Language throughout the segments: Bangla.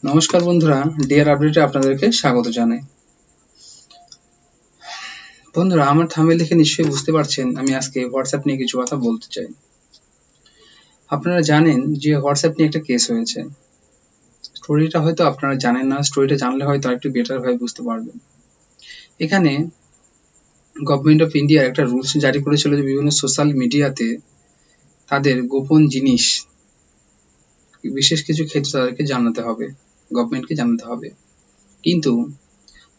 নমস্কার বন্ধুরা, ডিয়ার আপডেটে আপনাদেরকে স্বাগত জানাই। বন্ধুরা, আমার থাম্বনেল দেখে নিশ্চয়ই বুঝতে পারছেন আমি আজকে হোয়াটসঅ্যাপ নিয়ে কিছু কথা বলতে চাই। আপনারা জানেন যে হোয়াটসঅ্যাপ নিয়ে একটা কেস হয়েছে। স্টোরিটা হয়তো আপনারা জানেন না, স্টোরিটা জানলে হয়তো একটু বেটার ভাবে বুঝতে পারবেন। এখানে গভর্নমেন্ট অফ ইন্ডিয়া একটা রুলস জারি করেছিল যে বিভিন্ন সোশ্যাল মিডিয়াতে তাদের গোপন জিনিস বিশেষ কিছু ক্ষেত্রে তাদেরকে জানাতে হবে, গভর্নমেন্টকে জানাতে হবে। কিন্তু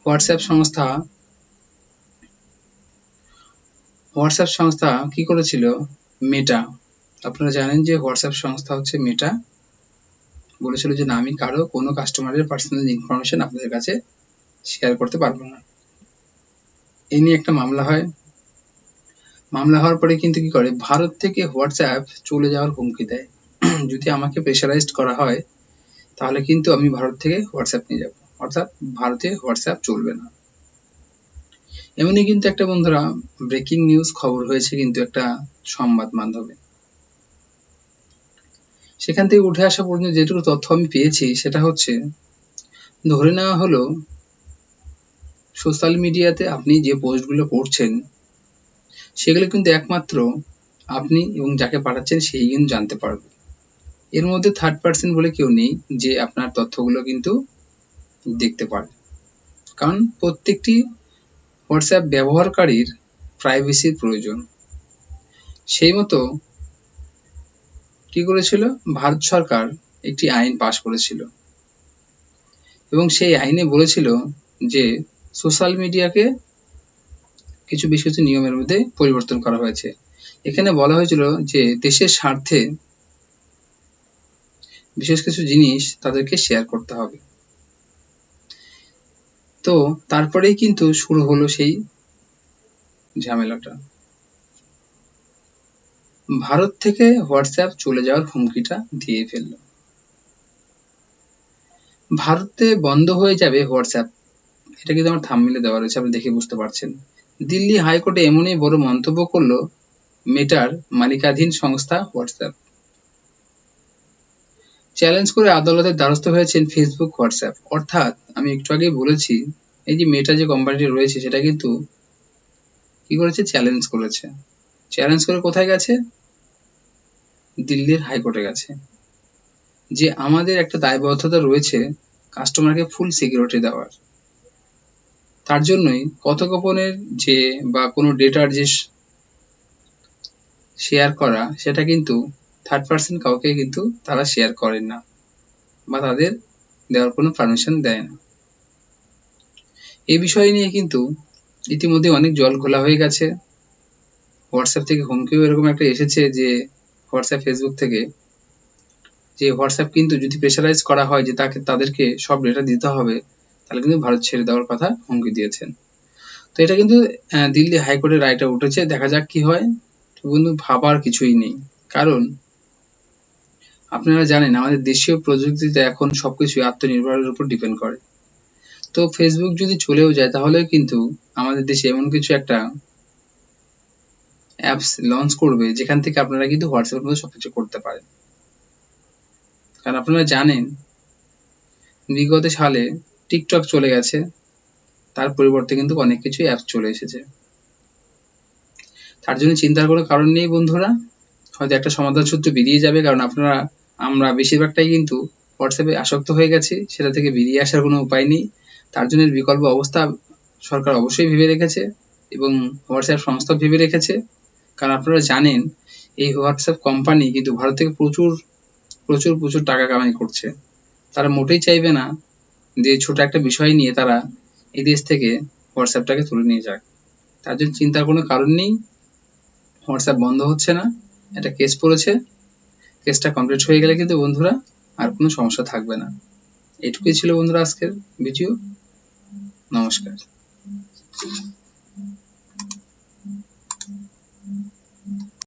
হোয়াটসঅ্যাপ সংস্থা কি করেছিল? মেটা, আপনারা জানেন যে হোয়াটসঅ্যাপ সংস্থা হচ্ছে মেটা, বলেছিল যে না, আমি কারো কোনো কাস্টমারের পার্সোনাল ইনফরমেশন আপনাদের কাছে শেয়ার করতে পারবো না। এই নিয়ে একটা মামলা হয়। মামলা হওয়ার পরে কিন্তু কি করে, ভারত থেকে হোয়াটসঅ্যাপ চলে যাওয়ার হুমকি দেয়। যদি আমাকে প্রেশারাইজড করা হয় তাহলে কিন্তু আমি ভারত থেকে হোয়াটসঅ্যাপ নিয়ে যাব, অর্থাৎ ভারতে হোয়াটসঅ্যাপ চলবে না। এমনই কিন্তু একটা বন্ধুরা ব্রেকিং নিউজ খবর হয়েছে কিন্তু একটা সংবাদ মাধ্যমে। সেখান থেকে উঠে আসা পর্যন্ত যেটুকু তথ্য আমি পেয়েছি সেটা হচ্ছে, ধরে নেওয়া হলো সোশ্যাল মিডিয়াতে আপনি যে পোস্টগুলো করছেন সেগুলো কিন্তু একমাত্র আপনি এবং যাকে পাঠাচ্ছেন সেই কিন্তু জানতে পারবে। এর মধ্যে থার্ড পার্সন বলে কেউ নেই যে আপনার তথ্যগুলো কিন্তু দেখতে পারে। কারণ প্রত্যেকটি হোয়াটসঅ্যাপ ব্যবহারকারীর প্রাইভেসির প্রয়োজন। সেই মতো কি করেছিল, ভারত সরকার একটি আইন পাশ করেছিল এবং সেই আইনে বলেছিল যে সোশ্যাল মিডিয়াকে কিছু বেশ কিছু নিয়মের মধ্যে পরিবর্তন করা হয়েছে। এখানে বলা হয়েছিল যে দেশের স্বার্থে বিশেষ কিছু জিনিস তাদেরকে শেয়ার করতে হবে। তো তারপরেই কিন্তু শুরু হলো সেই ঝামেলাটা। ভারত থেকে হোয়াটসঅ্যাপ চলে যাওয়ার হুমকিটা দিয়ে ফেলল। ভারতে বন্ধ হয়ে যাবে হোয়াটসঅ্যাপ, এটা কিন্তু আমার থাম্বনেইলে দেওয়া রয়েছে, আপনি দেখে বুঝতে পারছেন। দিল্লি হাইকোর্টে এমনই বড় মন্তব্য করলো মেটার মালিকাধীন সংস্থা হোয়াটসঅ্যাপ। চ্যালেঞ্জ করে আদালতের দ্বারস্থ হয়েছেন ফেসবুক, হোয়াটসঅ্যাপ। অর্থাৎ আমি একটু আগেই বলেছি, এই যে মেটা যে কোম্পানিটি রয়েছে সেটা কিন্তু কি করেছে, চ্যালেঞ্জ করেছে। চ্যালেঞ্জ করে কোথায় গেছে? দিল্লির হাইকোর্টে গেছে। যে আমাদের একটা দায়বদ্ধতা রয়েছে কাস্টমারকে ফুল সিকিউরিটি দেওয়ার। তার জন্যই কথোপকথনের যে বা কোনো ডেটার যে শেয়ার করা, সেটা কিন্তু থার্ড পার্সন কাউকে কিন্তু তারা শেয়ার করেন না বা তাদের দেওয়ার কোনো পারমিশন দেয় না। এই বিষয় নিয়ে কিন্তু ইতিমধ্যে অনেক জল ঘোলা হয়ে গেছে। হোয়াটসঅ্যাপ থেকে হুমকিও এরকম একটা এসেছে যে হোয়াটসঅ্যাপ, ফেসবুক থেকে, যে হোয়াটসঅ্যাপ কিন্তু যদি প্রেশারাইজ করা হয় যে তাদেরকে সব ডেটা দিতে হবে, তাহলে কিন্তু ভারত ছেড়ে দেওয়ার কথা হুমকি দিয়েছেন। তো এটা কিন্তু দিল্লি হাইকোর্টের রায়টা উঠেছে, দেখা যাক কি হয়। কিন্তু ভাবার কিছুই নেই, কারণ আপনারা জানেন আমাদের দেশীয় প্রযুক্তিতে এখন সবকিছু আত্মনির্ভরের উপর ডিপেন্ড করে। তো ফেসবুক যদি চলেও যায় তাহলে কিন্তু আমাদের দেশে এমন কিছু একটা অ্যাপস লঞ্চ করবে যেখান থেকে আপনারা কিন্তু হোয়াটসঅ্যাপের মধ্যে সবকিছু করতে পারেন। কারণ আপনারা জানেন বিগত সালে টিকটক চলে গেছে, তার পরিবর্তে কিন্তু অনেক কিছু অ্যাপস চলে এসেছে। তার জন্য চিন্তার কোনো কারণ নেই বন্ধুরা, হয়তো একটা সমাধান সূত্র বেরিয়ে যাবে। কারণ আমরা বেশিরভাগটাই কিন্তু হোয়াটসঅ্যাপে আসক্ত হয়ে গেছি, সেটা থেকে বেরিয়ে আসার কোনো উপায় নেই। তার জন্য বিকল্প অবস্থা সরকার অবশ্যই ভেবে রেখেছে এবং হোয়াটসঅ্যাপ সংস্থা ভেবে রেখেছে। কারণ আপনারা জানেন এই হোয়াটসঅ্যাপ কোম্পানি কিন্তু ভারত থেকে প্রচুর প্রচুর প্রচুর টাকা কামাই করছে। তারা মোটেই চাইবে না যে ছোট একটা বিষয় নিয়ে তারা এই দেশ থেকে হোয়াটসঅ্যাপটাকে তুলে নিয়ে যাক। তার জন্য চিন্তার কোনো কারণ নেই। হোয়াটসঅ্যাপ বন্ধ হচ্ছে না, একটা কেস পড়েছে, কেসটা কমপ্লিট হয়ে গেলে কিন্তু বন্ধুরা আর কোনো সমস্যা থাকবে না। এটুকুই ছিল বন্ধুরা আজকের ভিডিও। নমস্কার।